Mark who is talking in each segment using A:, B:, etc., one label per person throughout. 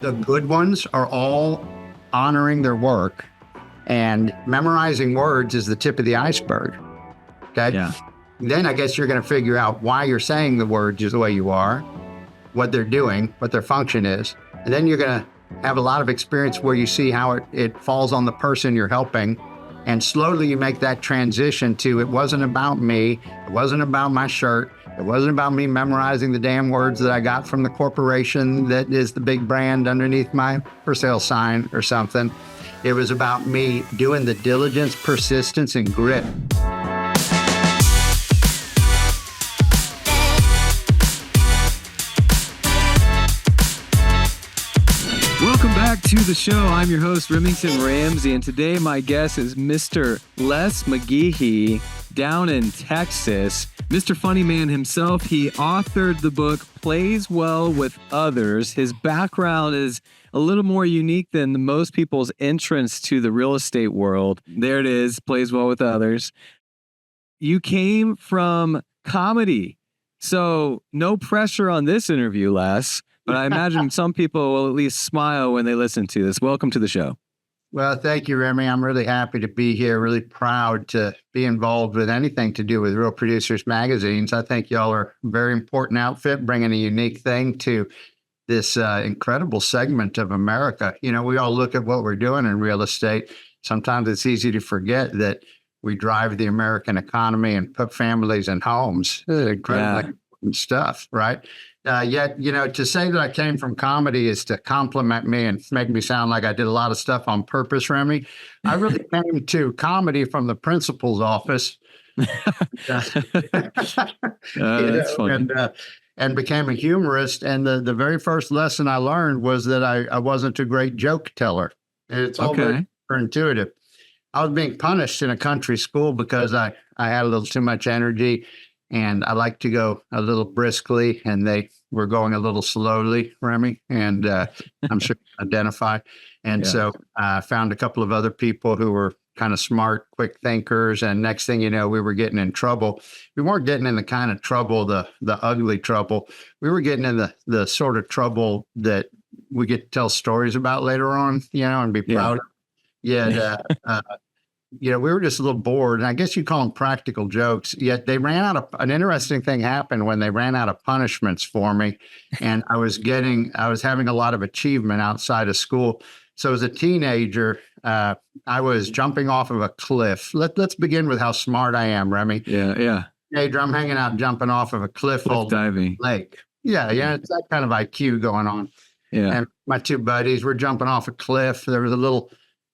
A: The good ones are all honoring their work, and memorizing words is the tip of the iceberg. Okay.
B: Yeah.
A: Then I guess you're going to figure out why you're saying the words the way you are, what they're doing, what their function is. And then you're going to have a lot of experience where you see how it falls on the person you're helping. And slowly you make that transition to, it wasn't about me. It wasn't about my shirt. It wasn't about me memorizing the damn words that I got from the corporation that is the big brand underneath my for sale sign or something. It was about me doing the diligence, persistence, and grit.
B: Welcome back to the show. I'm your host, Remington Ramsey, and today my guest is Mr. Les McGehee down in Texas. Mr. Funny Man himself, he authored the book Plays Well with Others. His background is a little more unique than most people's entrance to the real estate world. There it is, Plays Well with Others. You came from comedy, so no pressure on this interview, Les. But I imagine some people will at least smile when they listen to this. Welcome to the show.
A: Well, thank you, Remy. I'm really happy to be here, really proud to be involved with anything to do with Real Producers magazines. I think y'all are a very important outfit, bringing a unique thing to this incredible segment of America. You know, we all look at what we're doing in real estate. Sometimes it's easy to forget that we drive the American economy and put families in homes. Incredibly important stuff, right? Yet, you know, to say that I came from comedy is to compliment me and make me sound like I did a lot of stuff on purpose, Remy. I really came to comedy from the principal's office.
B: That's funny.
A: And became a humorist. And the very first lesson I learned was that I wasn't a great joke teller. And it's all very intuitive. I was being punished in a country school because I had a little too much energy. And I like to go a little briskly, and they were going a little slowly, Remy, and I'm sure you identify. And so I found a couple of other people who were kind of smart, quick thinkers. And next thing you know, we were getting in trouble. We weren't getting in the kind of trouble, the ugly trouble. We were getting in the sort of trouble that we get to tell stories about later on, you know, and be proud of. You know, we were just a little bored, and I guess you call them practical jokes. Yet they ran out of an interesting thing happened when they ran out of punishments for me, and I was having a lot of achievement outside of school. So as a teenager, I was jumping off of a cliff. Let's begin with how smart I am, Remy.
B: Yeah.
A: Teenager, I'm hanging out, jumping off of a cliff
B: diving
A: lake. Yeah, it's that kind of IQ going on.
B: Yeah,
A: and my two buddies were jumping off a cliff. There was a little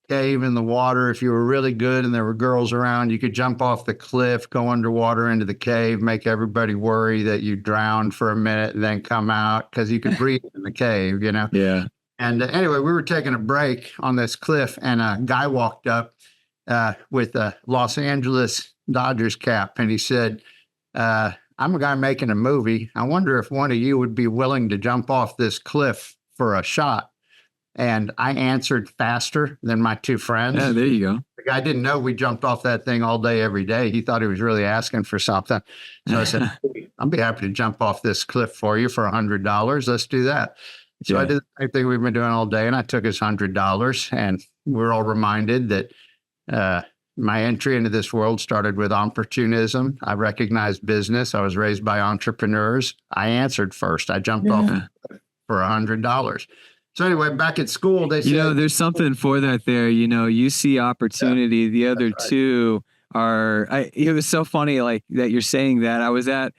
A: cave in the water. If you were really good and there were girls around, you could jump off the cliff, go underwater into the cave, make everybody worry that you drowned for a minute and then come out because you could breathe in the cave, you know?
B: Yeah.
A: And anyway, we were taking a break on this cliff, and a guy walked up with a Los Angeles Dodgers cap, and he said, I'm a guy making a movie. I wonder if one of you would be willing to jump off this cliff for a shot. And I answered faster than my two friends.
B: Yeah, there you go.
A: The guy didn't know we jumped off that thing all day, every day. He thought he was really asking for something. So I said, I'll be happy to jump off this cliff for you for $100. Let's do that. So I did the same thing we've been doing all day, and I took his $100. And we're all reminded that my entry into this world started with opportunism. I recognized business. I was raised by entrepreneurs. I answered first. I jumped off for $100. So anyway, back at school, they said,
B: you know, there's something for that there. You know, you see opportunity. The other two are, it was so funny like that you're saying that. I was at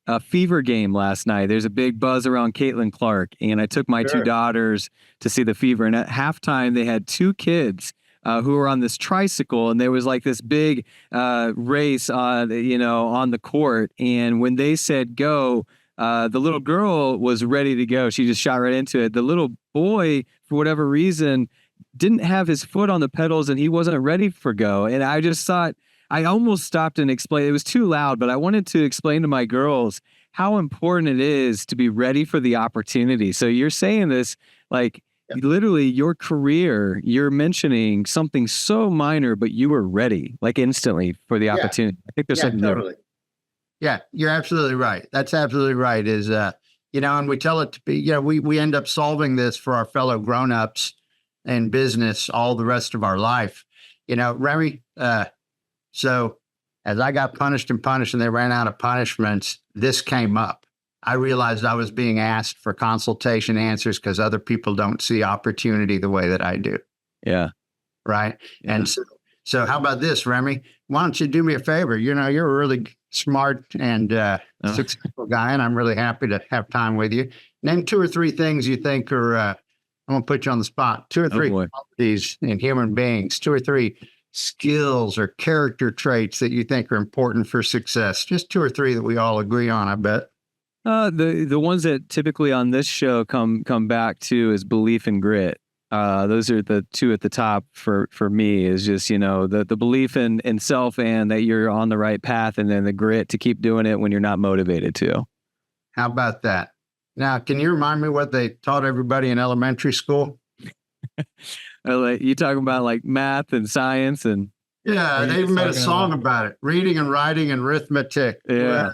B: a Fever game last night. There's a big buzz around Caitlin Clark, and I took my two daughters to see the Fever. And at halftime, they had two kids who were on this tricycle, and there was like this big race on the court. And when they said go, the little girl was ready to go. She just shot right into it. The little boy, for whatever reason, didn't have his foot on the pedals, and he wasn't ready for go. And I just thought, I almost stopped and explained. It was too loud, but I wanted to explain to my girls how important it is to be ready for the opportunity. So you're saying this, like literally your career, you're mentioning something so minor, but you were ready, like instantly for the opportunity. I think there's something
A: totally.
B: there.
A: Yeah, you're absolutely right. That's absolutely right. Is and we tell it to be, we end up solving this for our fellow grownups in business all the rest of our life. Remy, so as I got punished and they ran out of punishments, this came up. I realized I was being asked for consultation answers because other people don't see opportunity the way that I do.
B: Yeah.
A: Right. Yeah. And so how about this, Remy? Why don't you do me a favor? You're a really smart and successful guy, and I'm really happy to have time with you. Name 2 or 3 things you think are, I'm going to put you on the spot, 2 or 3 qualities in human beings, 2 or 3 skills or character traits that you think are important for success. Just 2 or 3 that we all agree on, I bet.
B: The ones that typically on this show come back to is belief and grit. Those are the 2 at the top for me, is just, the belief in self and that you're on the right path, and then the grit to keep doing it when you're not motivated to.
A: How about that? Now, can you remind me what they taught everybody in elementary school?
B: You talking about like math and science and...
A: Yeah, they even made a song about it. Reading and writing and arithmetic.
B: Yeah.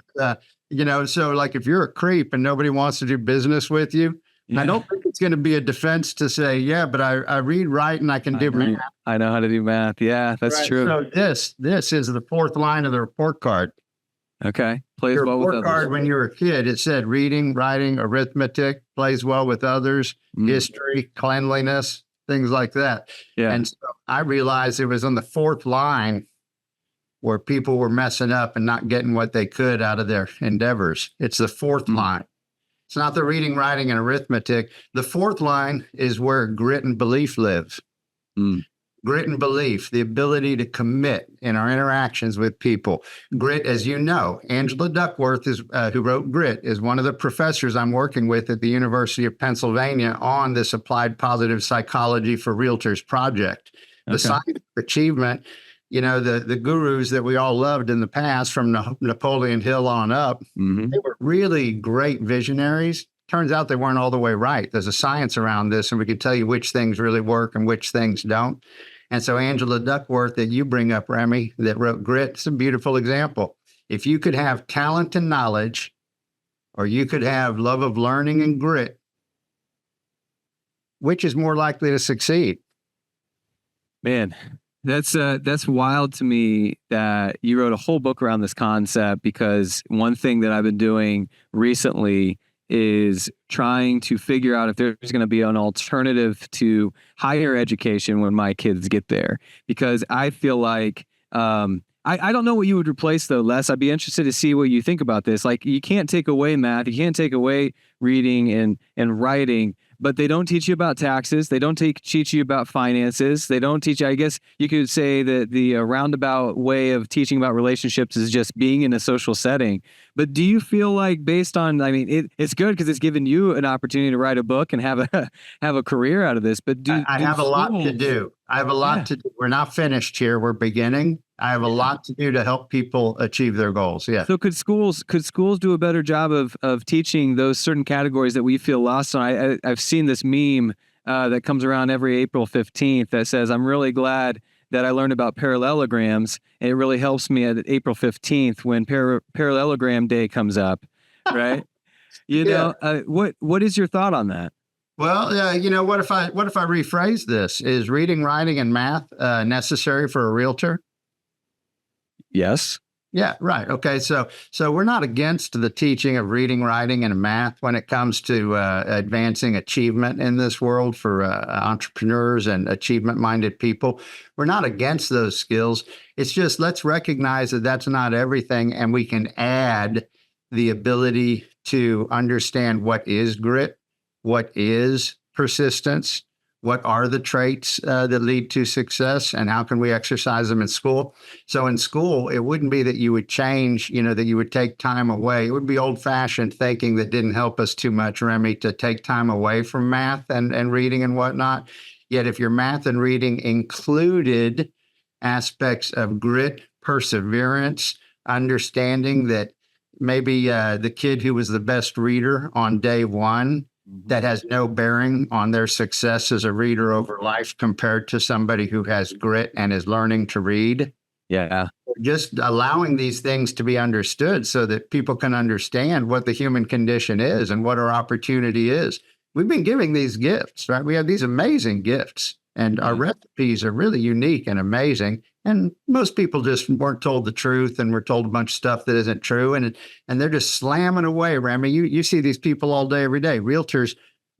A: So like if you're a creep and nobody wants to do business with you, I don't think it's going to be a defense to say, yeah, but I read, write, and I can do math.
B: I know how to do math. Yeah, that's true.
A: So this is the 4th line of the report card.
B: Okay. Plays
A: Your
B: well with
A: report card when you were a kid, it said reading, writing, arithmetic, plays well with others, history, cleanliness, things like that. Yeah. And so I realized it was on the 4th line where people were messing up and not getting what they could out of their endeavors. It's the 4th line. It's not the reading, writing, and arithmetic. The 4th line is where grit and belief lives. Grit and belief, the ability to commit in our interactions with people. Grit, as you know, Angela Duckworth, who wrote Grit, is one of the professors I'm working with at the University of Pennsylvania on this applied positive psychology for realtors project. The science of achievement, the gurus that we all loved in the past, from Napoleon Hill on up, they were really great visionaries. Turns out they weren't all the way right. There's a science around this, and we can tell you which things really work and which things don't. And so Angela Duckworth, that you bring up, Remy, that wrote Grit, it's a beautiful example. If you could have talent and knowledge, or you could have love of learning and grit, which is more likely to succeed?
B: Man, that's wild to me that you wrote a whole book around this concept, because one thing that I've been doing recently is trying to figure out if there's going to be an alternative to higher education when my kids get there. Because I feel like, I don't know what you would replace though, Les. I'd be interested to see what you think about this. Like, you can't take away math, you can't take away reading and writing, but they don't teach you about taxes. They don't teach you about finances. They don't teach you, I guess you could say that the roundabout way of teaching about relationships is just being in a social setting. But do you feel like, based on, it's good because it's given you an opportunity to write a book and have a career out of this, but I
A: have a lot to do. I have a lot to do. We're not finished here. We're beginning. I have a lot to do to help people achieve their goals. Yeah.
B: So could schools do a better job of teaching those certain categories that we feel lost on? I've seen this meme that comes around every April 15th that says, "I'm really glad that I learned about parallelograms, and it really helps me at April 15th when parallelogram day comes up." Right? What is your thought on that?
A: Well, what if I rephrase this? Is reading, writing, and math necessary for a realtor?
B: Yes.
A: Yeah, right. Okay. So we're not against the teaching of reading, writing, and math when it comes to advancing achievement in this world for entrepreneurs and achievement-minded people. We're not against those skills. It's just, let's recognize that that's not everything, and we can add the ability to understand what is grit, what is persistence, what are the traits that lead to success, and how can we exercise them in school? So in school, it wouldn't be that you would change, that you would take time away. It would be old-fashioned thinking that didn't help us too much, Remy, to take time away from math and reading and whatnot. Yet if your math and reading included aspects of grit, perseverance, understanding that maybe the kid who was the best reader on day one, that has no bearing on their success as a reader over life compared to somebody who has grit and is learning to read.
B: Yeah.
A: just allowing these things to be understood so that people can understand what the human condition is and what our opportunity is. We've been giving these gifts, right? We have these amazing gifts, and our recipes are really unique and amazing. And most people just weren't told the truth and were told a bunch of stuff that isn't true. And they're just slamming away. I mean, you see these people all day, every day, realtors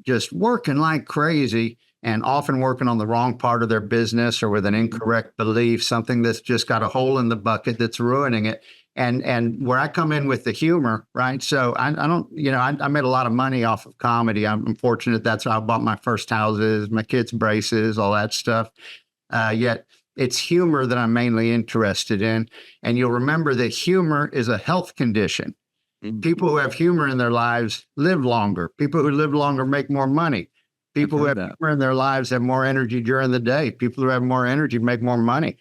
A: just working like crazy and often working on the wrong part of their business or with an incorrect belief, something that's just got a hole in the bucket that's ruining it. And where I come in with the humor, right? So I don't, I made a lot of money off of comedy. I'm fortunate. That's how I bought my first houses, my kids' braces, all that stuff. Yet it's humor that I'm mainly interested in. And you'll remember that humor is a health condition. People who have humor in their lives live longer. People who live longer make more money. People who have humor in their lives have more energy during the day. People who have more energy make more money.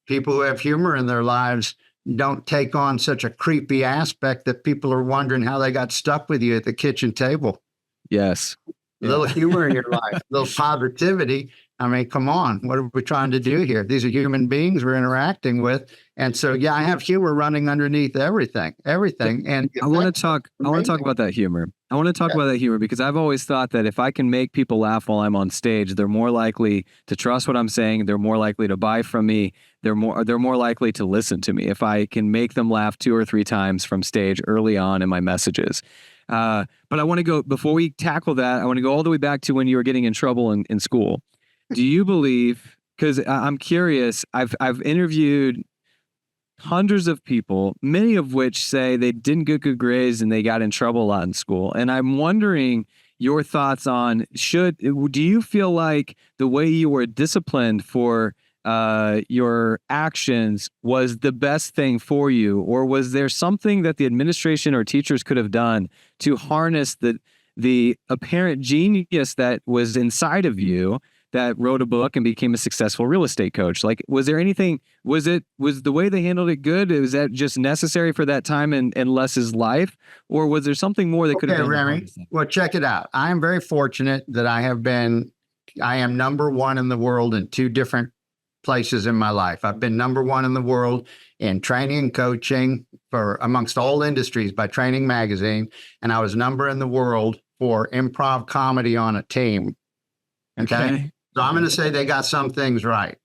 A: People who have humor in their lives don't take on such a creepy aspect that people are wondering how they got stuck with you at the kitchen table.
B: Yes.
A: A little humor in your life, a little positivity. I mean, come on, what are we trying to do here? These are human beings we're interacting with. And so, yeah, I have humor running underneath everything. And
B: I want to talk about that humor. I want to talk about that humor because I've always thought that if I can make people laugh while I'm on stage, they're more likely to trust what I'm saying. They're more likely to buy from me. They're more likely to listen to me if I can make them laugh 2 or 3 times from stage early on in my messages. But I want to go, before we tackle that, I want to go all the way back to when you were getting in trouble in school. Do you believe, because I'm curious, I've interviewed hundreds of people, many of which say they didn't get good grades and they got in trouble a lot in school. And I'm wondering your thoughts on, do you feel like the way you were disciplined for your actions was the best thing for you? Or was there something that the administration or teachers could have done to harness the apparent genius that was inside of you that wrote a book and became a successful real estate coach? Like, was there anything, was the way they handled it good? Was that just necessary for that time and Les's life? Or was there something more that could have been
A: Remy, well, check it out. I am very fortunate that I am number one in the world in 2 different places in my life. I've been number one in the world in training and coaching for amongst all industries by Training Magazine. And I was number in the world for improv comedy on a team. Okay. So I'm going to say they got some things right.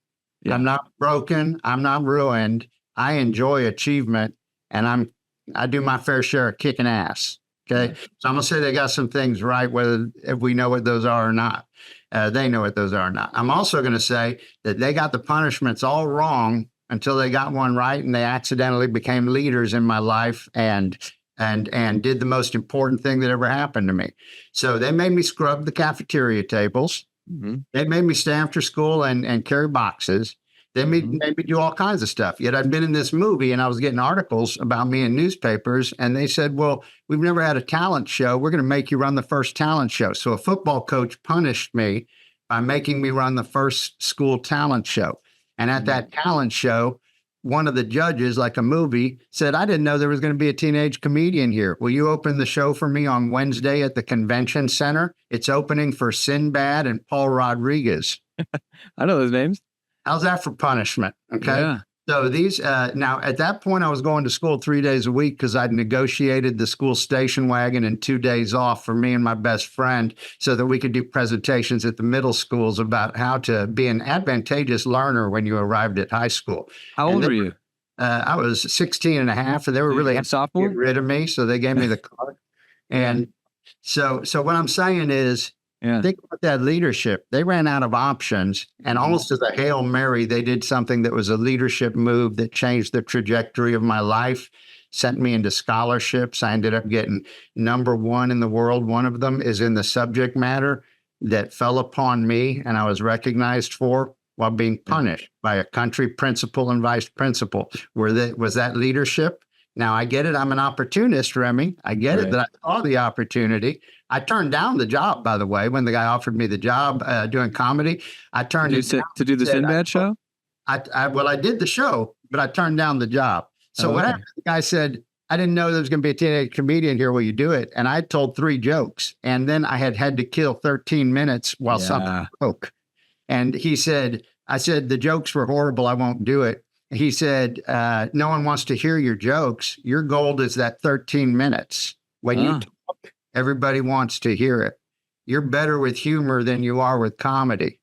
A: Yeah. I'm not broken. I'm not ruined. I enjoy achievement, and I do my fair share of kicking ass. Okay. Yeah. So I'm going to say they got some things right, if we know what those are or not. They know what those are or not. I'm also going to say that they got the punishments all wrong until they got one right, and they accidentally became leaders in my life and did the most important thing that ever happened to me. So they made me scrub the cafeteria tables. Mm-hmm. They made me stay after school and carry boxes. They made me do all kinds of stuff. Yet I'd been in this movie and I was getting articles about me in newspapers. And they said, well, we've never had a talent show. We're going to make you run the first talent show. So a football coach punished me by making me run the first school talent show. And at that talent show, one of the judges, like a movie, said, I didn't know there was going to be a teenage comedian here. Will you open the show for me on Wednesday at the convention center? It's opening for Sinbad and Paul Rodriguez.
B: I know those names.
A: How's that for punishment? Okay. Yeah. So these, now at that point, I was going to school 3 days a week because I'd negotiated the school station wagon and 2 days off for me and my best friend so that we could do presentations at the middle schools about how to be an advantageous learner when you arrived at high school.
B: How old were you?
A: I was 16 and a half, and they were really
B: sophomore?
A: Get rid of me. So they gave me the card. And so what I'm saying is, think about that leadership. They ran out of options, and almost as a Hail Mary, they did something that was a leadership move that changed the trajectory of my life, sent me into scholarships. I ended up getting number one in the world. One of them is in the subject matter that fell upon me and I was recognized for while being punished by a country principal and vice principal. Was that leadership? Now, I get it. I'm an opportunist, Remy. I get it that I saw the opportunity. I turned down the job, by the way, when the guy offered me the job doing comedy. I turned it down
B: to do the Sinbad show?
A: I did the show, but I turned down the job. So what happened? The guy said, I didn't know there was going to be a teenage comedian here. Will you do it? And I told 3 jokes. And then I had to kill 13 minutes while something broke. And he said, I said, the jokes were horrible. I won't do it. he said, no one wants to hear your jokes. Your gold is that 13 minutes. When you talk, everybody wants to hear it. You're better with humor than you are with comedy.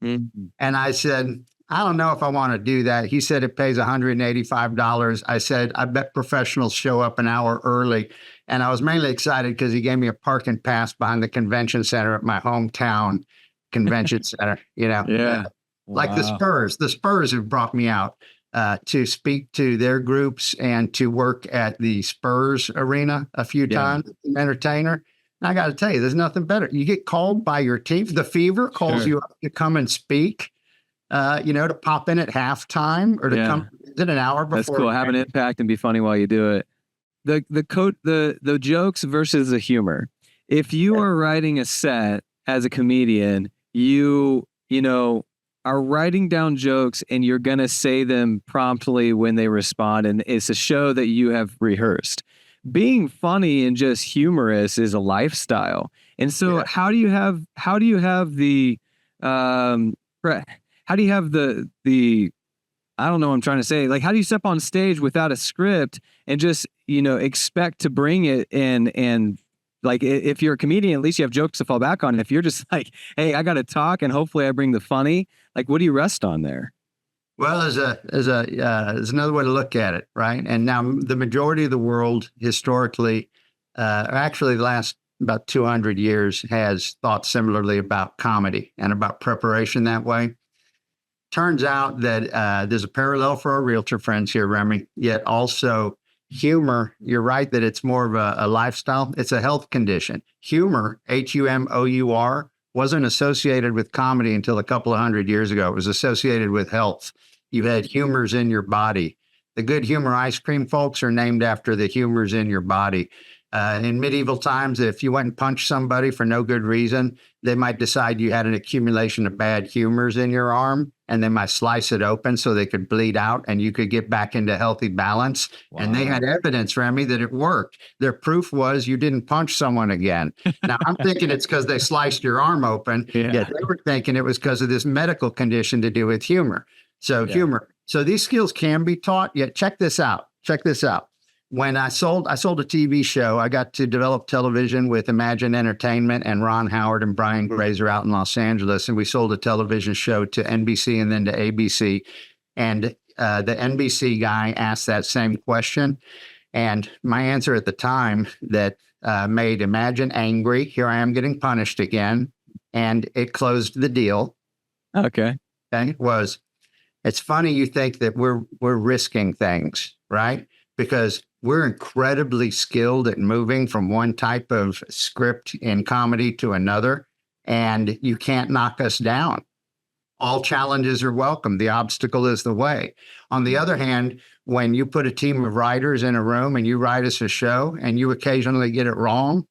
A: Mm-hmm. And I said, I don't know if I want to do that. He said it pays $185. I said, I bet professionals show up an hour early. And I was mainly excited because he gave me a parking pass behind the convention center at my hometown convention center,
B: Yeah.
A: Like the Spurs. The Spurs have brought me out to speak to their groups and to work at the Spurs arena a few times, an entertainer. And I got to tell you, there's nothing better. You get called by your team. The Fever calls you up to come and speak. To pop in at halftime or to come in an hour before.
B: That's cool. Have an impact and be funny while you do it. The jokes versus the humor. If you are writing a set as a comedian, you are writing down jokes and you're going to say them promptly when they respond. And it's a show that you have rehearsed. Being funny and just humorous is a lifestyle. And so how do you have the I don't know what I'm trying to say. Like, how do you step on stage without a script and just, expect to bring it in? And like, if you're a comedian, at least you have jokes to fall back on. If you're just like, hey, I got to talk and hopefully I bring the funny, like, what do you rest on there?
A: Well, there's another way to look at it, right? And now the majority of the world historically, actually the last about 200 years has thought similarly about comedy and about preparation that way. Turns out that there's a parallel for our realtor friends here, Remy, yet also humor, you're right that it's more of a lifestyle. It's a health condition. Humor, Humour, wasn't associated with comedy until a couple of hundred years ago. It was associated with health. You had humors in your body. The Good Humor ice cream folks are named after the humors in your body. In medieval times, if you went and punched somebody for no good reason, they might decide you had an accumulation of bad humors in your arm, and they might slice it open so they could bleed out and you could get back into healthy balance. Wow. And they had evidence, Remy, that it worked. Their proof was you didn't punch someone again. Now, I'm thinking it's because they sliced your arm open. Yet they were thinking it was because of this medical condition to do with humor. So humor. So these skills can be taught. Yet check this out. When I sold a TV show, I got to develop television with Imagine Entertainment and Ron Howard and Brian Grazer out in Los Angeles. And we sold a television show to NBC and then to ABC. And the NBC guy asked that same question. And my answer at the time that made Imagine angry, here I am getting punished again. And it closed the deal.
B: Okay.
A: Was, it's funny you think that we're risking things, right? Because we're incredibly skilled at moving from one type of script in comedy to another, and you can't knock us down. All challenges are welcome. The obstacle is the way. On the other hand, when you put a team of writers in a room and you write us a show and you occasionally get it wrong,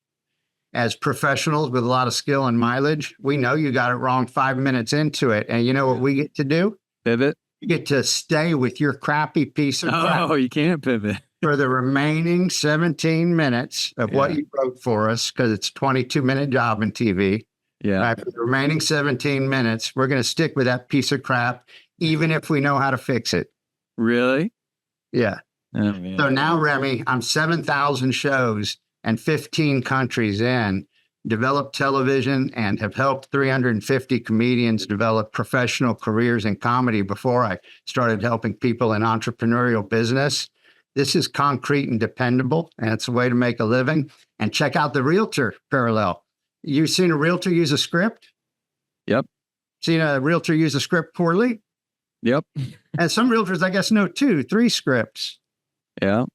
A: as professionals with a lot of skill and mileage, we know you got it wrong 5 minutes into it. And you know what we get to do?
B: Pivot.
A: You get to stay with your crappy piece of crap.
B: Oh, you can't pivot.
A: For the remaining 17 minutes of what you wrote for us, because it's a 22-minute job in TV.
B: Yeah.
A: Right, for the remaining 17 minutes, we're going to stick with that piece of crap, even if we know how to fix it.
B: Really?
A: Yeah. Oh, man. So now, Remy, I'm 7,000 shows and 15 countries in, developed television, and have helped 350 comedians develop professional careers in comedy before I started helping people in entrepreneurial business. This is concrete and dependable, and it's a way to make a living. And check out the realtor parallel. You've seen a realtor use a script?
B: Yep.
A: Seen a realtor use a script poorly?
B: Yep.
A: And some realtors, I guess, know 2, 3 scripts.
B: Yeah.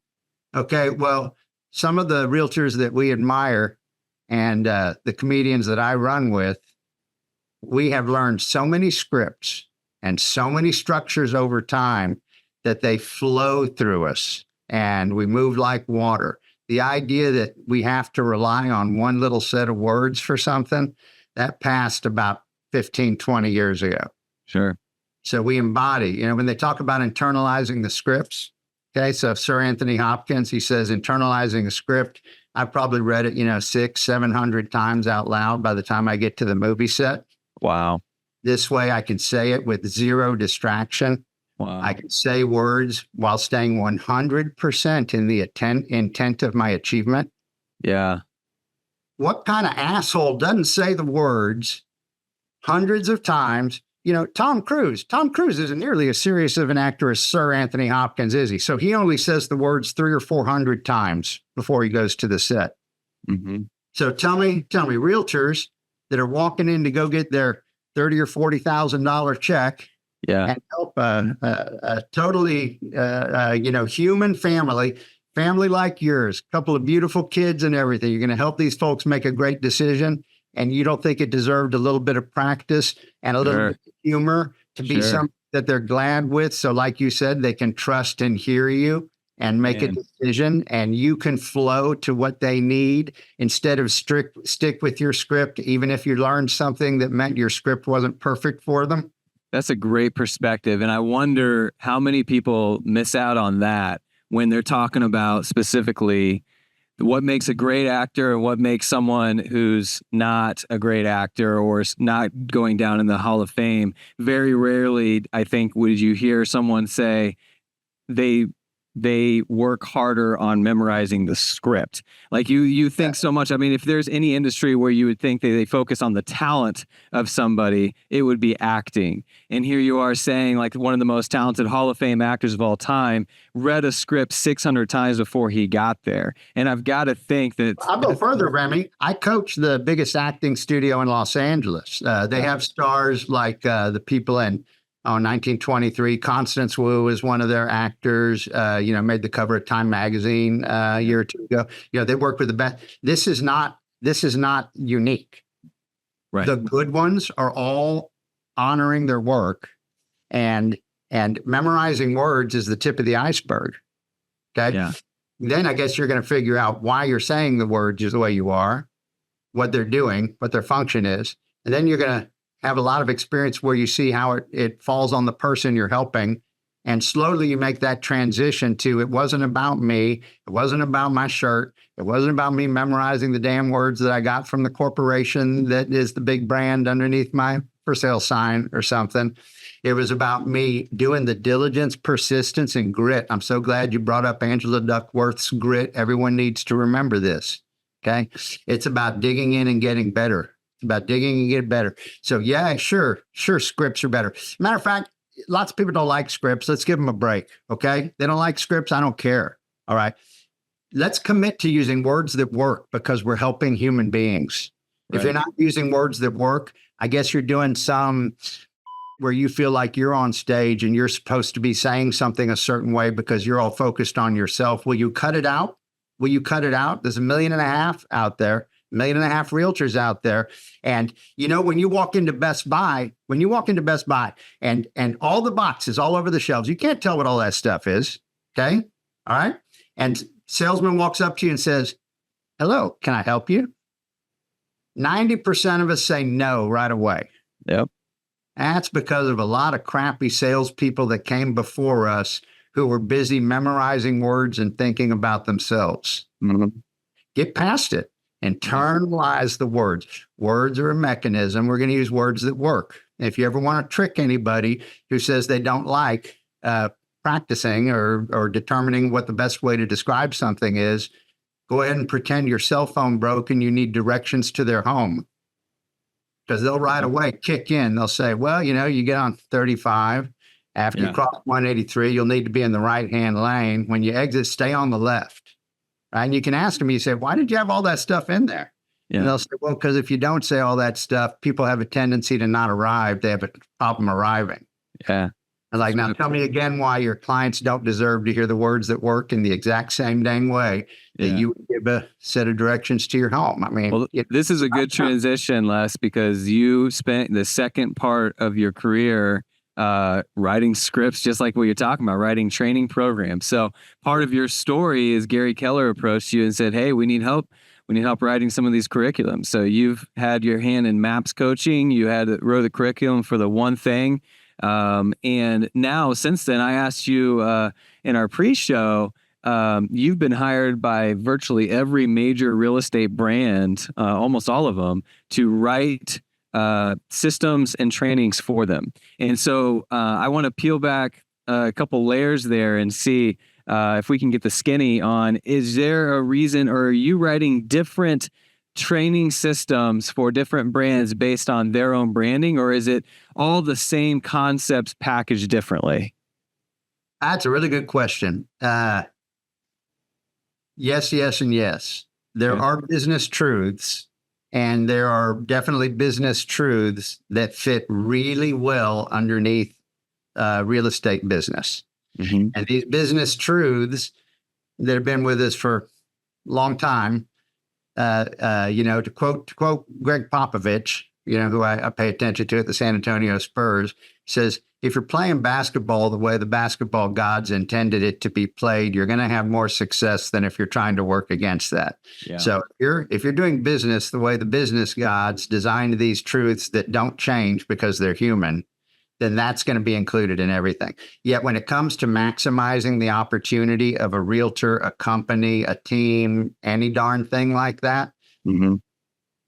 A: Okay, well, some of the realtors that we admire and the comedians that I run with, we have learned so many scripts and so many structures over time that they flow through us and we move like water. The idea that we have to rely on one little set of words for something, that passed about 15, 20 years ago.
B: Sure. So
A: we embody, when they talk about internalizing the scripts, okay, so Sir Anthony Hopkins, he says internalizing a script, I've probably read it, 600, 700 times out loud by the time I get to the movie set.
B: Wow.
A: This way I can say it with zero distraction. I
B: Wow.
A: can say words while staying 100% in the intent of my achievement.
B: Yeah.
A: What kind of asshole doesn't say the words hundreds of times? You know, Tom Cruise. Tom Cruise isn't nearly as serious of an actor as Sir Anthony Hopkins, is he? So he only says the words 300 or 400 times before he goes to the set.
B: Mm-hmm.
A: So tell me, realtors that are walking in to go get their $30,000 or $40,000 check
B: Yeah.
A: and help a totally, human family like yours, couple of beautiful kids and everything. You're going to help these folks make a great decision, and you don't think it deserved a little bit of practice and a little bit of humor to be something that they're glad with. So like you said, they can trust and hear you and make a decision, and you can flow to what they need instead of stick with your script, even if you learned something that meant your script wasn't perfect for them.
B: That's a great perspective. And I wonder how many people miss out on that when they're talking about specifically what makes a great actor and what makes someone who's not a great actor or not going down in the Hall of Fame. Very rarely, I think, would you hear someone say they work harder on memorizing the script. Like you think so much. I mean, if there's any industry where you would think that they focus on the talent of somebody, it would be acting. And here you are saying, like, one of the most talented Hall of Fame actors of all time read a script 600 times before he got there. And I've got to think that
A: I'll go further, Remy. I coach the biggest acting studio in Los Angeles. They have stars like the people in 1923. Constance Wu is one of their actors. Made the cover of Time magazine a year or two ago. They work with the best. This is not unique.
B: Right.
A: The good ones are all honoring their work, and memorizing words is the tip of the iceberg. Okay.
B: Yeah.
A: Then I guess you're going to figure out why you're saying the words the way you are, what they're doing, what their function is, and then you're going to have a lot of experience where you see how it falls on the person you're helping. And slowly you make that transition to, it wasn't about me. It wasn't about my shirt. It wasn't about me memorizing the damn words that I got from the corporation that is the big brand underneath my for sale sign or something. It was about me doing the diligence, persistence, and grit. I'm so glad you brought up Angela Duckworth's grit. Everyone needs to remember this. Okay. It's about digging in and getting better. It's about digging and getting better. So yeah, sure, scripts are better. Matter of fact, lots of people don't like scripts. Let's give them a break. Okay. They don't like scripts. I don't care. All right. Let's commit to using words that work, because we're helping human beings. Right. If you're not using words that work, I guess you're doing some where you feel like you're on stage and you're supposed to be saying something a certain way because you're all focused on yourself. Will you cut it out? Will you cut it out? There's 1.5 million out there, 1.5 million realtors out there. And, when you walk into Best Buy, and all the boxes all over the shelves, you can't tell what all that stuff is. Okay. All right. And salesman walks up to you and says, "Hello, can I help you?" 90% of us say no right away.
B: Yep.
A: That's because of a lot of crappy salespeople that came before us who were busy memorizing words and thinking about themselves.
B: Mm-hmm.
A: Get past it. Internalize the words. Words are a mechanism. We're going to use words that work. If you ever want to trick anybody who says they don't like practicing or determining what the best way to describe something is, go ahead and pretend your cell phone broke and you need directions to their home. Because they'll right away kick in. They'll say, well, you get on 35. After you cross 183, you'll need to be in the right-hand lane. When you exit, stay on the left. Right? And you can ask them, you say, why did you have all that stuff in there? Yeah. And they'll say, well, because if you don't say all that stuff, people have a tendency to not arrive. They have a problem arriving.
B: Yeah.
A: And like, now tell me again why your clients don't deserve to hear the words that work in the exact same dang way that you would give a set of directions to your home. I mean,
B: this is a good transition, Les, because you spent the second part of your career writing scripts, just like what you're talking about, writing training programs. So part of your story is Gary Keller approached you and said, "Hey, we need help. We need help writing some of these curriculums." So you've had your hand in MAPS coaching. You wrote the curriculum for the One Thing. And now, since then, I asked you in our pre-show, you've been hired by virtually every major real estate brand, almost all of them, to write systems and trainings for them. And so I want to peel back a couple layers there and see if we can get the skinny on. Is there a reason, or are you writing different training systems for different brands based on their own branding, or is it all the same concepts packaged differently?
A: That's a really good question. Yes, yes, and yes. There are business truths, and there are definitely business truths that fit really well underneath real estate business. Mm-hmm. And these business truths that have been with us for a long time, to quote Greg Popovich, who I pay attention to at the San Antonio Spurs, says, if you're playing basketball the way the basketball gods intended it to be played, you're going to have more success than if you're trying to work against that. Yeah. So if you're doing business the way the business gods designed these truths that don't change because they're human, then that's going to be included in everything. Yet when it comes to maximizing the opportunity of a realtor, a company, a team, any darn thing like that, mm-hmm.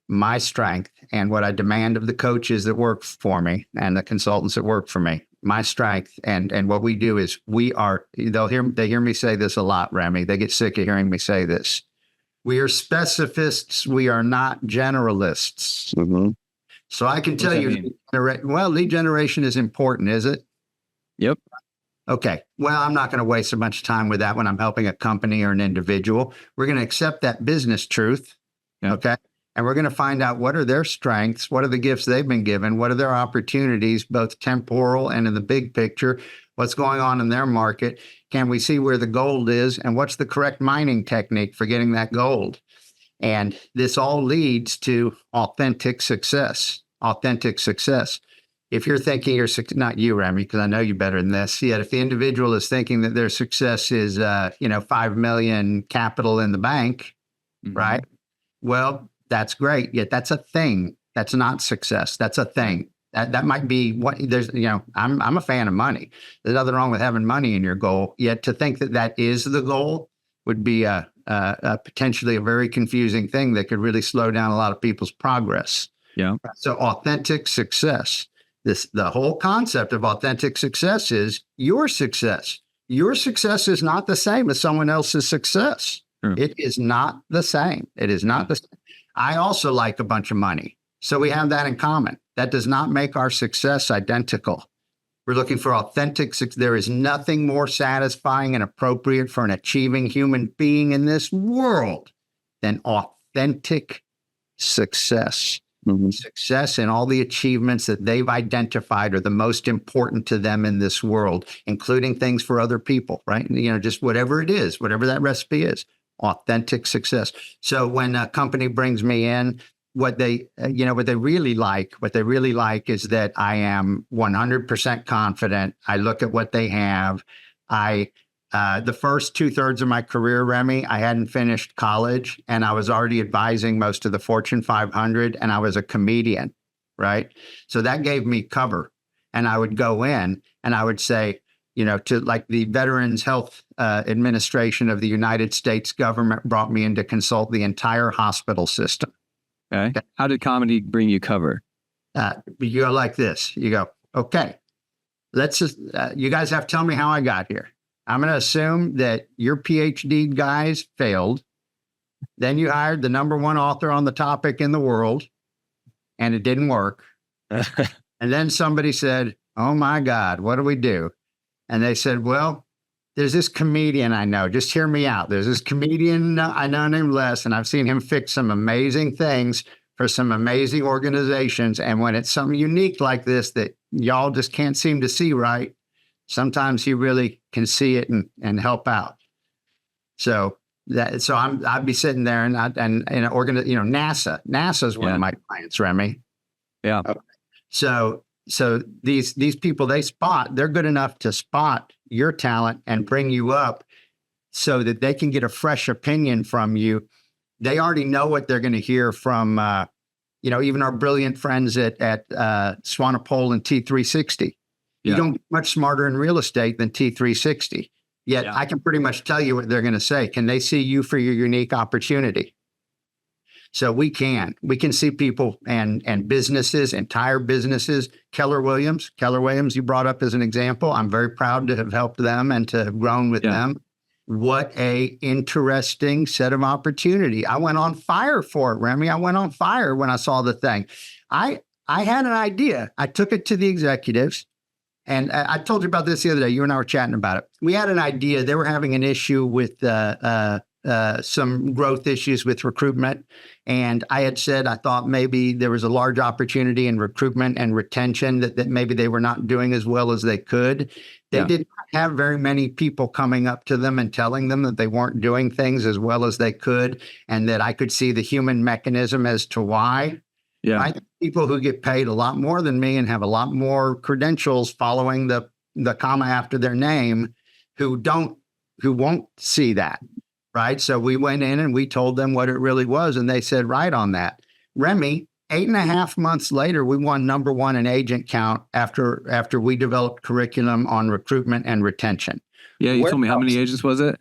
A: my strength and what I demand of the coaches that work for me and the consultants that work for me, my strength and what we do is they hear me say this a lot, Remy. They get sick of hearing me say this. We are specifists. We are not generalists. Mm-hmm. So I can tell you, lead generation is important, is it?
B: Yep.
A: Okay. Well, I'm not going to waste a bunch of time with that when I'm helping a company or an individual. We're going to accept that business truth. Yep. Okay. And we're going to find out what are their strengths, what are the gifts they've been given, what are their opportunities, both temporal and in the big picture, what's going on in their market. Can we see where the gold is and what's the correct mining technique for getting that gold? And this all leads to authentic success. Authentic success. If you're thinking not you, Remy, because I know you better than this. Yet if the individual is thinking that their success is, 5 million capital in the bank, mm-hmm. right? Well, that's great. Yet that's a thing. That's not success. That's a thing. That might be what there's, I'm a fan of money. There's nothing wrong with having money in your goal. Yet to think that is the goal would be potentially a very confusing thing that could really slow down a lot of people's progress. Yeah. So authentic success, the whole concept of authentic success is your success. Your success is not the same as someone else's success. It is not the same. It is not the same. I also like a bunch of money. So we have that in common. That does not make our success identical. We're looking for authentic success. There is nothing more satisfying and appropriate for an achieving human being in this world than authentic success. Mm-hmm. Success and all the achievements that they've identified are the most important to them in this world, including things for other people, right? Just whatever it is, whatever that recipe is, authentic success. So when a company brings me in, what they really like is that I am 100% confident. I look at what they have. The first 2/3 of my career, Remy, I hadn't finished college and I was already advising most of the Fortune 500 and I was a comedian, right? So that gave me cover. And I would go in and I would say, to like the Veterans Health Administration of the United States government brought me in to consult the entire hospital system.
B: Okay. How did comedy bring you cover?
A: You go like this. You go, okay, let's just, you guys have to tell me how I got here. I'm going to assume that your PhD guys failed. Then you hired the #1 author on the topic in the world, and it didn't work. And then somebody said, oh my God, what do we do? And they said, well, there's this comedian I know. Just hear me out. There's this comedian I know named Les, and I've seen him fix some amazing things for some amazing organizations. And when it's something unique like this that y'all just can't seem to see right, sometimes he really can see it and help out. So I'd be sitting there and NASA. NASA is one of my clients, Remy.
B: Yeah.
A: Okay. So these people they're good enough to spot your talent and bring you up so that they can get a fresh opinion from you. They already know what they're going to hear from, even our brilliant friends at Swanepoel and T360. You don't get much smarter in real estate than T360. Yet I can pretty much tell you what they're going to say. Can they see you for your unique opportunity? So we can see people and businesses, entire businesses. Keller Williams, you brought up as an example. I'm very proud to have helped them and to have grown with them. What a interesting set of opportunity. I went on fire for it, Remy. I went on fire when I saw the thing. I had an idea. I took it to the executives. And I told you about this the other day. You and I were chatting about it. We had an idea. They were having an issue with some growth issues with recruitment. And I had said, I thought maybe there was a large opportunity in recruitment and retention that maybe they were not doing as well as they could. They did not have very many people coming up to them and telling them that they weren't doing things as well as they could, and that I could see the human mechanism as to why. Yeah. I think people who get paid a lot more than me and have a lot more credentials following the comma after their name who won't see that. Right. So we went in and we told them what it really was. And they said, right on that. Remy, 8.5 months later, we won number one in agent count after we developed curriculum on recruitment and retention.
B: Yeah. You told me how many agents was it?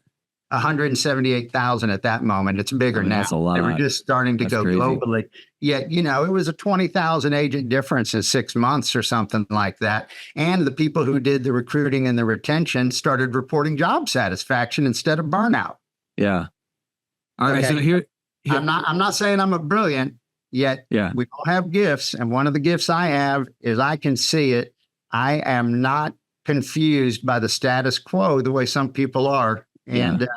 A: 178,000 at that moment. It's bigger now.
B: That's a lot.
A: They were just starting to go crazy. Globally. Yet, it was a 20,000 agent difference in 6 months or something like that. And the people who did the recruiting and the retention started reporting job satisfaction instead of burnout.
B: Yeah. All right.
A: Okay.
B: So here
A: I'm not saying I'm a brilliant, yet we all have gifts. And one of the gifts I have is I can see it. I am not confused by the status quo the way some people are. And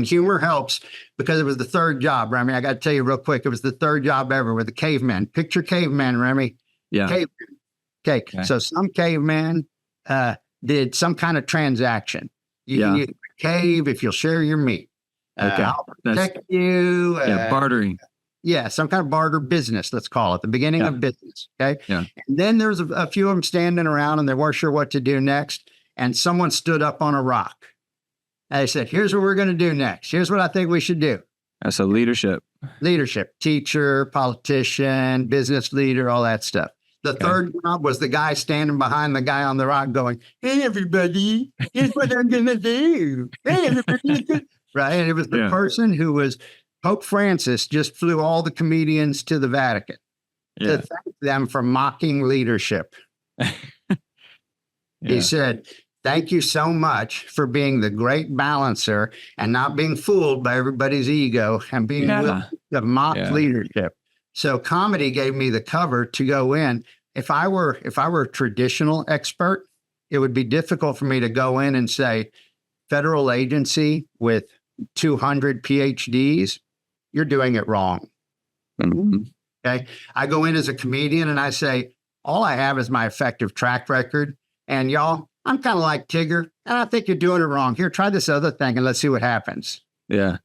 A: humor helps because it was the third job, Remy. I got to tell you real quick. It was the third job ever with the caveman. Picture caveman, Remy.
B: Yeah.
A: Caveman. Okay. So some caveman did some kind of transaction. You can use a cave if you'll share your meat. I'll protect you.
B: Bartering.
A: Yeah, some kind of barter business, let's call it, the beginning of business. Okay.
B: Yeah.
A: And then there's a few of them standing around and they weren't sure what to do next. And someone stood up on a rock. And they said, here's what we're going to do next. Here's what I think we should do.
B: So leadership,
A: teacher, politician, business leader, all that stuff. The third job was the guy standing behind the guy on the rock going, hey, everybody, here's what I'm going to do. Hey, everybody. Right. And it was the person who was Pope Francis just flew all the comedians to the Vatican to thank them for mocking leadership. He said, thank you so much for being the great balancer and not being fooled by everybody's ego and being willing to mock leadership. So comedy gave me the cover to go in. If I were a traditional expert, it would be difficult for me to go in and say, federal agency with 200 PhDs, you're doing it wrong. Mm-hmm. Okay. I go in as a comedian and I say, all I have is my effective track record. And y'all, I'm kind of like Tigger, and I think you're doing it wrong. Here, try this other thing and let's see what happens.
B: Yeah.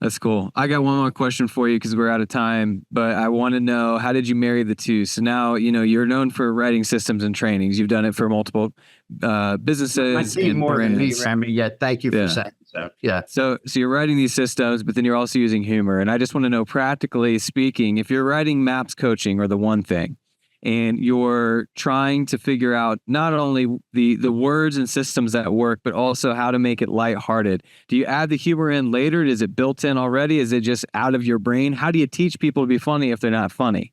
B: That's cool. I got one more question for you because we're out of time, but I want to know, how did you marry the two? So now, you're known for writing systems and trainings. You've done it for multiple businesses and
A: more
B: brands.
A: Than me, Remy. Yeah, thank you for saying so. Yeah.
B: So you're writing these systems, but then you're also using humor. And I just want to know, practically speaking, if you're writing MAPS coaching or the one thing, and you're trying to figure out not only the words and systems that work, but also how to make it lighthearted. Do you add the humor in later? Is it built in already? Is it just out of your brain? How do you teach people to be funny if they're not funny?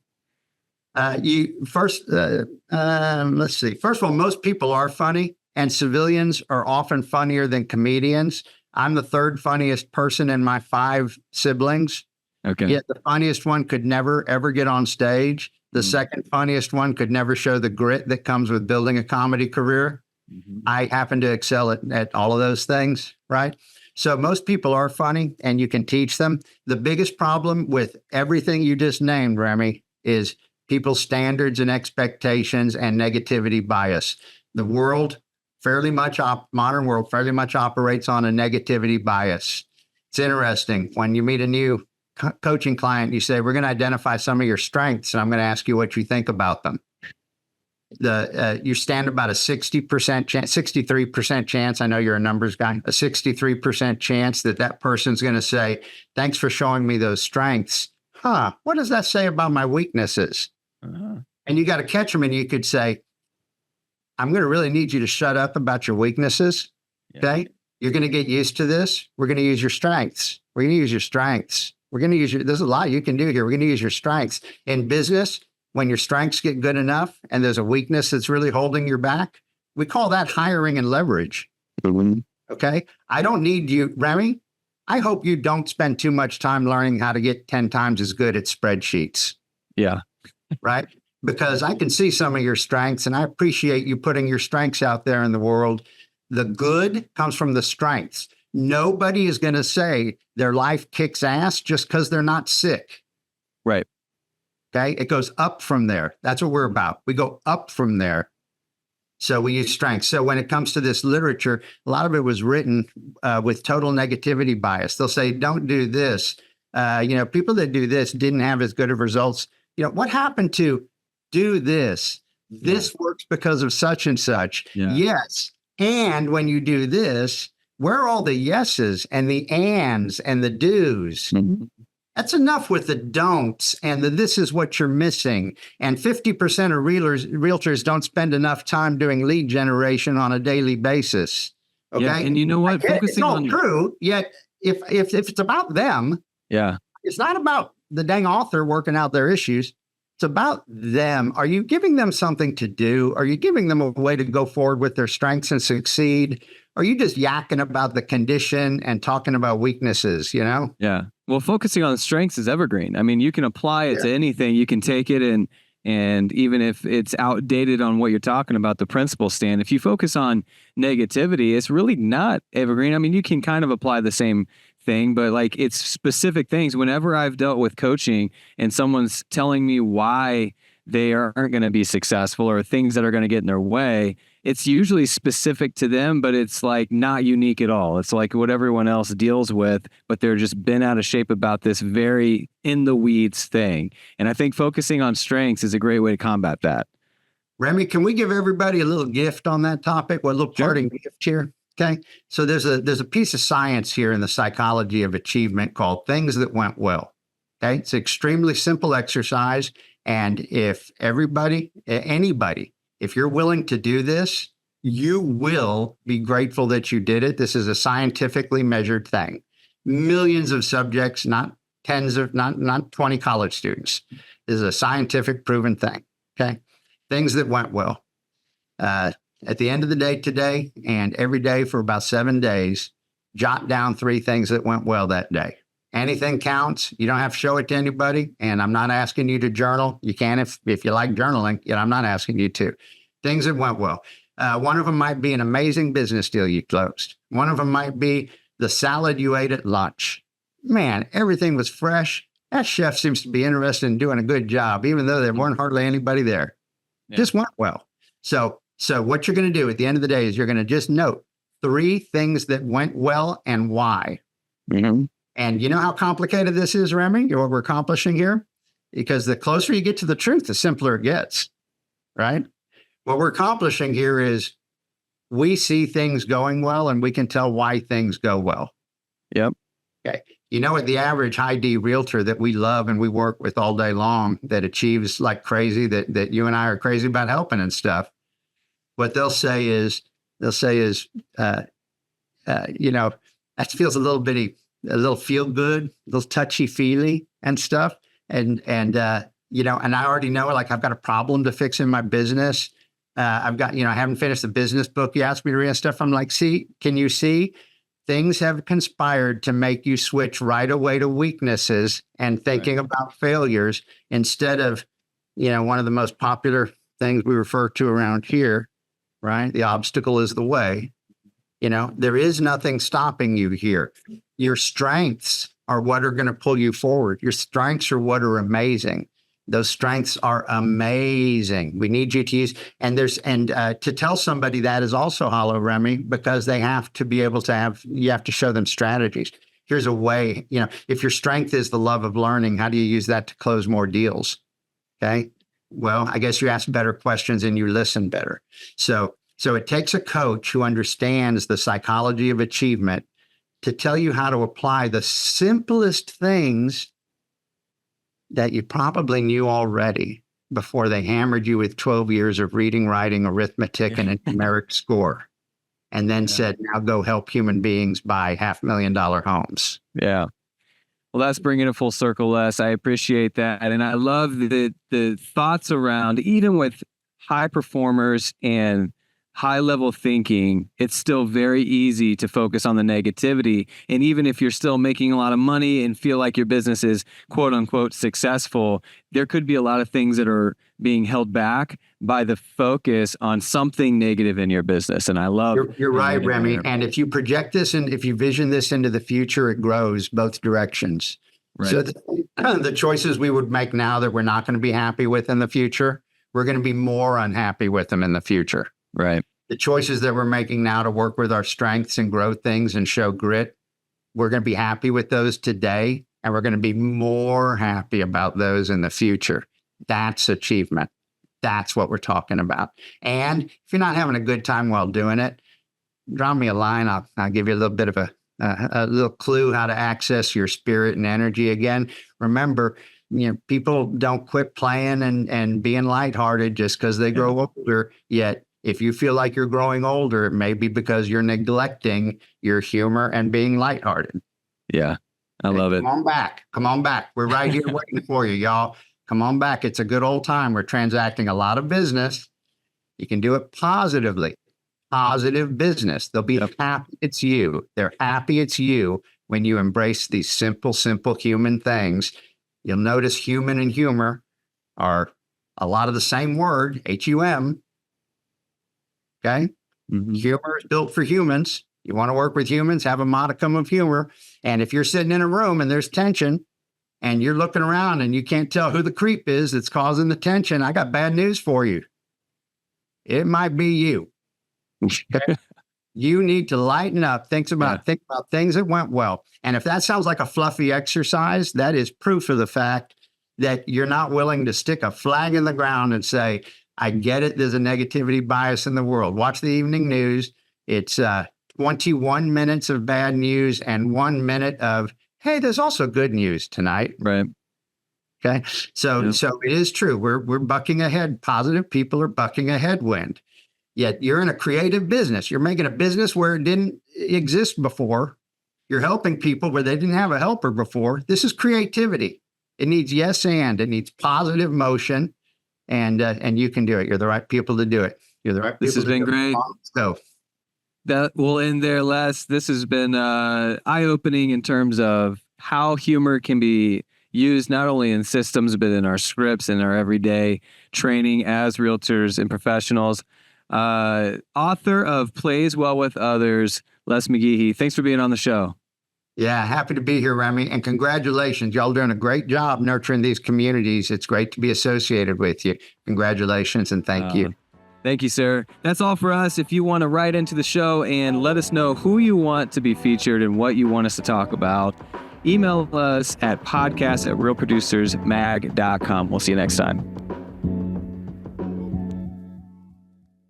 A: Let's see. First of all, most people are funny, and civilians are often funnier than comedians. I'm the third funniest person in my 5 siblings.
B: Okay.
A: Yet the funniest one could never, ever get on stage. The second funniest one could never show the grit that comes with building a comedy career. Mm-hmm. I happen to excel at all of those things, right? So most people are funny and you can teach them. The biggest problem with everything you just named, Remy, is people's standards and expectations and negativity bias. The world modern world fairly much operates on a negativity bias. It's interesting. When you meet a new coaching client, you say, we're going to identify some of your strengths, and I'm going to ask you what you think about them. You stand about a 60% chance, 63% chance. I know you're a numbers guy, a 63% chance that person's going to say, thanks for showing me those strengths. What does that say about my weaknesses? Uh-huh. And you got to catch them, and you could say, I'm going to really need you to shut up about your weaknesses. Yeah. Okay. You're going to get used to this. We're going to use your strengths. We're going to use your strengths. We're going to use there's a lot you can do here. We're going to use your strengths. In business, when your strengths get good enough and there's a weakness that's really holding you back, we call that hiring and leverage. Okay. I don't need you, Remy. I hope you don't spend too much time learning how to get 10 times as good at spreadsheets.
B: Yeah.
A: Right. Because I can see some of your strengths and I appreciate you putting your strengths out there in the world. The good comes from the strengths. Nobody is going to say their life kicks ass just because they're not sick.
B: Right.
A: Okay. It goes up from there. That's what we're about. We go up from there. So we use strengths. So when it comes to this literature, a lot of it was written with total negativity bias. They'll say, don't do this. People that do this didn't have as good of results. What happened to do this? This works because of such and such.
B: Yeah.
A: Yes. And when you do this, where are all the yeses and the ands and the do's? Mm-hmm. That's enough with the don'ts and the this is what you're missing. And 50% of realtors don't spend enough time doing lead generation on a daily basis. Okay. Yeah,
B: and you know what?
A: It's all true. Yet if it's about them, it's not about the dang author working out their issues. It's about them. Are you giving them something to do? Are you giving them a way to go forward with their strengths and succeed? Are you just yakking about the condition and talking about weaknesses,
B: Yeah. Well, focusing on strengths is evergreen. I mean, you can apply it to anything. You can take it and even if it's outdated on what you're talking about, the principles stand. If you focus on negativity, it's really not evergreen. I mean, you can kind of apply the same thing, but like it's specific things. Whenever I've dealt with coaching and someone's telling me why they aren't going to be successful or things that are going to get in their way, it's usually specific to them, but it's like not unique at all. It's like what everyone else deals with, but they're just bent out of shape about this very in the weeds thing. And I think focusing on strengths is a great way to combat that.
A: Remy, can we give everybody a little gift on that topic? What a little parting gift here? Okay. So there's a piece of science here in the psychology of achievement called things that went well. Okay. It's an extremely simple exercise. And if anybody, if you're willing to do this, you will be grateful that you did it. This is a scientifically measured thing. Millions of subjects, not 20 college students. This is a scientific proven thing. Okay. Things that went well. At the end of the day today and every day for about 7 days, jot down 3 things that went well that day. Anything counts. You don't have to show it to anybody. And I'm not asking you to journal. You can if you like journaling. I'm not asking you to. Things that went well. One of them might be an amazing business deal you closed. One of them might be the salad you ate at lunch. Man, everything was fresh. That chef seems to be interested in doing a good job, even though there weren't hardly anybody there. Yeah. Just went well. So what you're going to do at the end of the day is you're going to just note 3 things that went well and why. Mm-hmm. And you know how complicated this is, Remy, what we're accomplishing here? Because the closer you get to the truth, the simpler it gets, right? What we're accomplishing here is we see things going well and we can tell why things go well.
B: Yep.
A: Okay. You know what the average high D realtor that we love and we work with all day long that achieves like crazy, that you and I are crazy about helping and stuff, what they'll say is, that feels a little feel good, a little touchy feely and stuff. And I already know, like, I've got a problem to fix in my business. I haven't finished the business book you asked me to read and stuff. I'm like, can you see? Things have conspired to make you switch right away to weaknesses and thinking about failures instead of, one of the most popular things we refer to around here, right? The obstacle is the way. There is nothing stopping you here. Your strengths are what are going to pull you forward. Your strengths are what are amazing. Those strengths are amazing. We need you to use, to tell somebody that is also hollow, Remy, because they have to be able to you have to show them strategies. Here's a way, if your strength is the love of learning, how do you use that to close more deals? Okay. Well, I guess you ask better questions and you listen better. So it takes a coach who understands the psychology of achievement to tell you how to apply the simplest things that you probably knew already before they hammered you with 12 years of reading, writing, arithmetic, and a numeric score, and then said, now go help human beings buy $500,000 homes.
B: Yeah. Well, that's bringing it full circle, Les. I appreciate that. And I love the thoughts around, even with high performers and high level thinking, it's still very easy to focus on the negativity. And even if you're still making a lot of money and feel like your business is quote unquote successful, there could be a lot of things that are being held back by the focus on something negative in your business. And I love
A: You're right, Remy. And if you project this and if you vision this into the future, it grows both directions.
B: Right.
A: So the choices we would make now that we're not going to be happy with in the future, we're going to be more unhappy with them in the future.
B: Right.
A: The choices that we're making now to work with our strengths and grow things and show grit, we're going to be happy with those today, and we're going to be more happy about those in the future. That's achievement. That's what we're talking about. And if you're not having a good time while doing it, drop me a line. I'll give you a little bit of a little clue how to access your spirit and energy again. Remember, people don't quit playing and being lighthearted just because they grow older. Yet, if you feel like you're growing older, it may be because you're neglecting your humor and being lighthearted.
B: Yeah, I love it.
A: Come on back. Come on back. We're right here waiting for you, y'all. Come on back. It's a good old time. We're transacting a lot of business. You can do it positively. Positive business. They'll be happy it's you. They're happy it's you when you embrace these simple human things. You'll notice human and humor are a lot of the same word, H-U-M. Okay?
B: Mm-hmm.
A: Humor is built for humans. You want to work with humans, have a modicum of humor. And if you're sitting in a room and there's tension and you're looking around and you can't tell who the creep is that's causing the tension, I got bad news for you. It might be you. Okay? You need to lighten up. Think about things that went well. And if that sounds like a fluffy exercise, that is proof of the fact that you're not willing to stick a flag in the ground and say, I get it. There's a negativity bias in the world. Watch the evening news. It's 21 minutes of bad news and 1 minute of, hey, there's also good news tonight.
B: Right.
A: Okay. So it is true. We're bucking ahead. Positive people are bucking a headwind. Yet you're in a creative business. You're making a business where it didn't exist before. You're helping people where they didn't have a helper before. This is creativity. It needs yes and. It needs positive motion. And you can do it. You're the right people to do it. You're the right people.
B: This has been great.
A: So
B: that will end there, Les. This has been eye-opening in terms of how humor can be used not only in systems, but in our scripts and our everyday training as realtors and professionals. Author of Plays Well with Others, Les McGehee. Thanks for being on the show.
A: Yeah, happy to be here, Remy. And congratulations. Y'all doing a great job nurturing these communities. It's great to be associated with you. Congratulations and thank you.
B: Thank you, sir. That's all for us. If you want to write into the show and let us know who you want to be featured and what you want us to talk about, email us at podcast@realproducersmag.com. We'll see you next time.